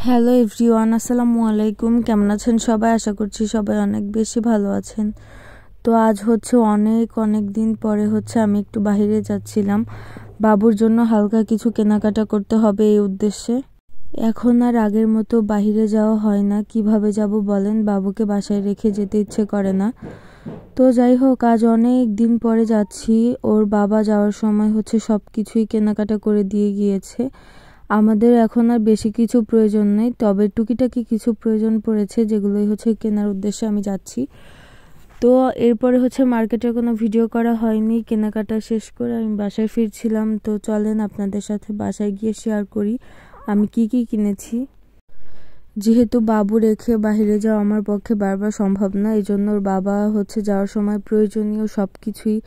Hello everyone, আসসালামু আলাইকুম। কেমন আছেন সবাই? আশা করছি সবাই অনেক বেশি ভালো আছেন। তো আজ হচ্ছে অনেক দিন পরে আমি একটু বাইরে যাচ্ছিলাম। বাবুর জন্য হালকা কিছু কেনাকাটা করতে হবে এই উদ্দেশ্যে। এখন আর আগের মতো বাইরে যাওয়া হয় না। কিভাবে যাব বলেন? বাবুকে বাসায় রেখে যেতে ইচ্ছে করে না। তো যাই হোক, আজ অনেক দিন পরে যাচ্ছি। ওর বাবা যাওয়ার সময় সব কিছুই কেনাকাটা করে দিয়ে গিয়েছে। আমাদের এখন আর বেশি কিছু প্রয়োজন নেই, তবে টুকিটাকি কিছু প্রয়োজন পড়েছে, যেগুলোই কেনার উদ্দেশ্যে আমি যাচ্ছি। তো এরপরে মার্কেটের কোনো ভিডিও করা হয়নি। কেনাকাটা শেষ করে আমি বাসায় ফিরছিলাম। তো চলেন আপনাদের সাথে বাসায় গিয়ে শেয়ার করি আমি কি কিনেছি। যেহেতু বাবু রেখে বাইরে যাওয়া আমার পক্ষে বারবার সম্ভব না, এই জন্য ওর বাবা যাওয়ার সময় প্রয়োজনীয় সব কিছুই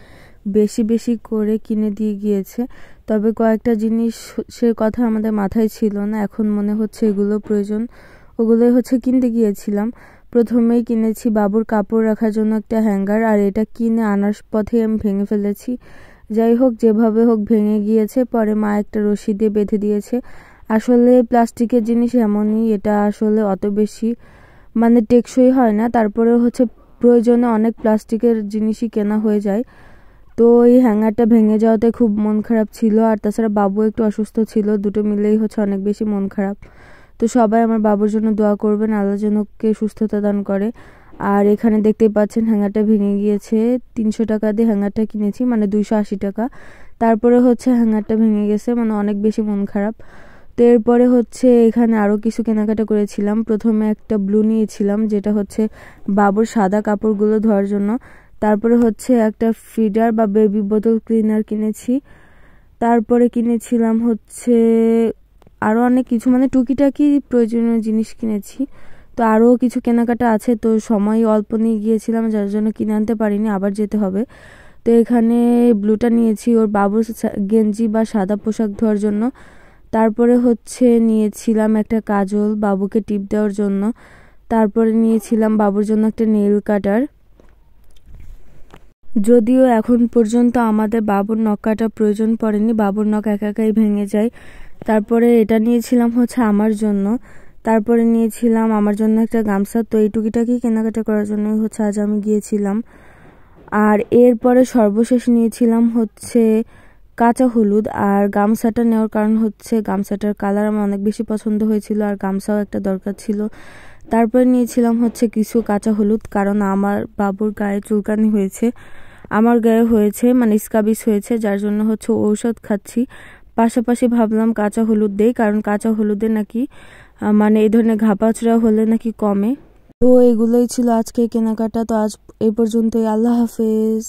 বেশি করে কিনে দিয়ে গিয়েছে। তবে কয়েকটা জিনিস সে কথা আমাদের মাথায় ছিল না, এখন মনে হচ্ছে এগুলো প্রয়োজন, ওগুলোই কিনতে গিয়েছিলাম। প্রথমেই কিনেছি বাবুর কাপড় রাখার জন্য একটা হ্যাঙ্গার, আর এটা কিনে আনার পথে আমি ভেঙে ফেলেছি। যাই হোক, যেভাবে হোক ভেঙে গিয়েছে। পরে মা একটা রশি দিয়ে বেঁধে দিয়েছে। আসলে প্লাস্টিকের জিনিস এমনই, এটা আসলে অত বেশি টেকসই হয় না। তারপরে প্রয়োজনে অনেক প্লাস্টিকের জিনিসই কেনা হয়ে যায়। তো এই হ্যাঙ্গারটা ভেঙে যাওয়াতে খুব মন খারাপ ছিল, আর তাছাড়া বাবু একটু অসুস্থ ছিল, দুটো মিলেই অনেক বেশি মন খারাপ। তো সবাই আমার বাবুর জন্য দোয়া করবেন, আল্লাহ যেন ওকে সুস্থতা দান করে। আর এখানে দেখতেই পাচ্ছেন হ্যাঙ্গারটা ভেঙে গিয়েছে। 300 টাকা দিয়ে হ্যাঙ্গারটা কিনেছি, 280 টাকা। তারপরে হ্যাঙ্গারটা ভেঙে গেছে, অনেক বেশি মন খারাপ। তো এরপরে এখানে আরও কিছু কেনাকাটা করেছিলাম। প্রথমে একটা ব্লু নিয়েছিলাম, যেটা বাবুর সাদা কাপড়গুলো ধোয়ার জন্য। তারপরে একটা ফিডার বা বেবি বোতল ক্লিনার কিনেছি। তারপরে কিনেছিলাম আরও অনেক কিছু, টুকিটাকি প্রয়োজনীয় জিনিস কিনেছি। তো আরও কিছু কেনাকাটা আছে, তো সময় অল্প নিয়ে গিয়েছিলাম, যার জন্য কিনে আনতে পারিনি, আবার যেতে হবে। তো এখানে ব্লুটা নিয়েছি ওর বাবুর গেঞ্জি বা সাদা পোশাক ধোয়ার জন্য। তারপরে নিয়েছিলাম একটা কাজল বাবুকে টিপ দেওয়ার জন্য। তারপরে নিয়েছিলাম বাবুর জন্য একটা নেল কাটার। যদিও এখন পর্যন্ত আমাদের বাবুর নখ কাটা প্রয়োজন পড়েনি, বাবুর নখ একাই ভেঙে যায়। তারপরে এটা নিয়েছিলাম আমার জন্য। তারপরে নিয়েছিলাম আমার জন্য একটা গামছা। তো এই টুকিটাকি কেনাকাটা করার জন্য আজ আমি গিয়েছিলাম। আর এরপরে সর্বশেষ নিয়েছিলাম কাঁচা হলুদ। আর গামছাটা নেওয়ার কারণ গামছাটার কালার আমার অনেক বেশি পছন্দ হয়েছিল, আর গামছাও একটা দরকার ছিল। তারপরে নিয়েছিলাম কিছু কাঁচা হলুদ, কারণ আমার বাবুর গায়ে চুলকানি হয়েছে, আমার গায়ে হয়েছে, স্কাবিস হয়েছে, যার জন্য ঔষধ খাচ্ছি। পাশাপাশি ভাবলাম কাঁচা হলুদ দেই, কারণ কাঁচা হলুদে নাকি এই ধরনের ঘাপাচড়া হলে নাকি কমে। তো এগুলোই ছিল আজকে কেনাকাটা। তো আজ এই পর্যন্তই। আল্লাহ হাফেজ।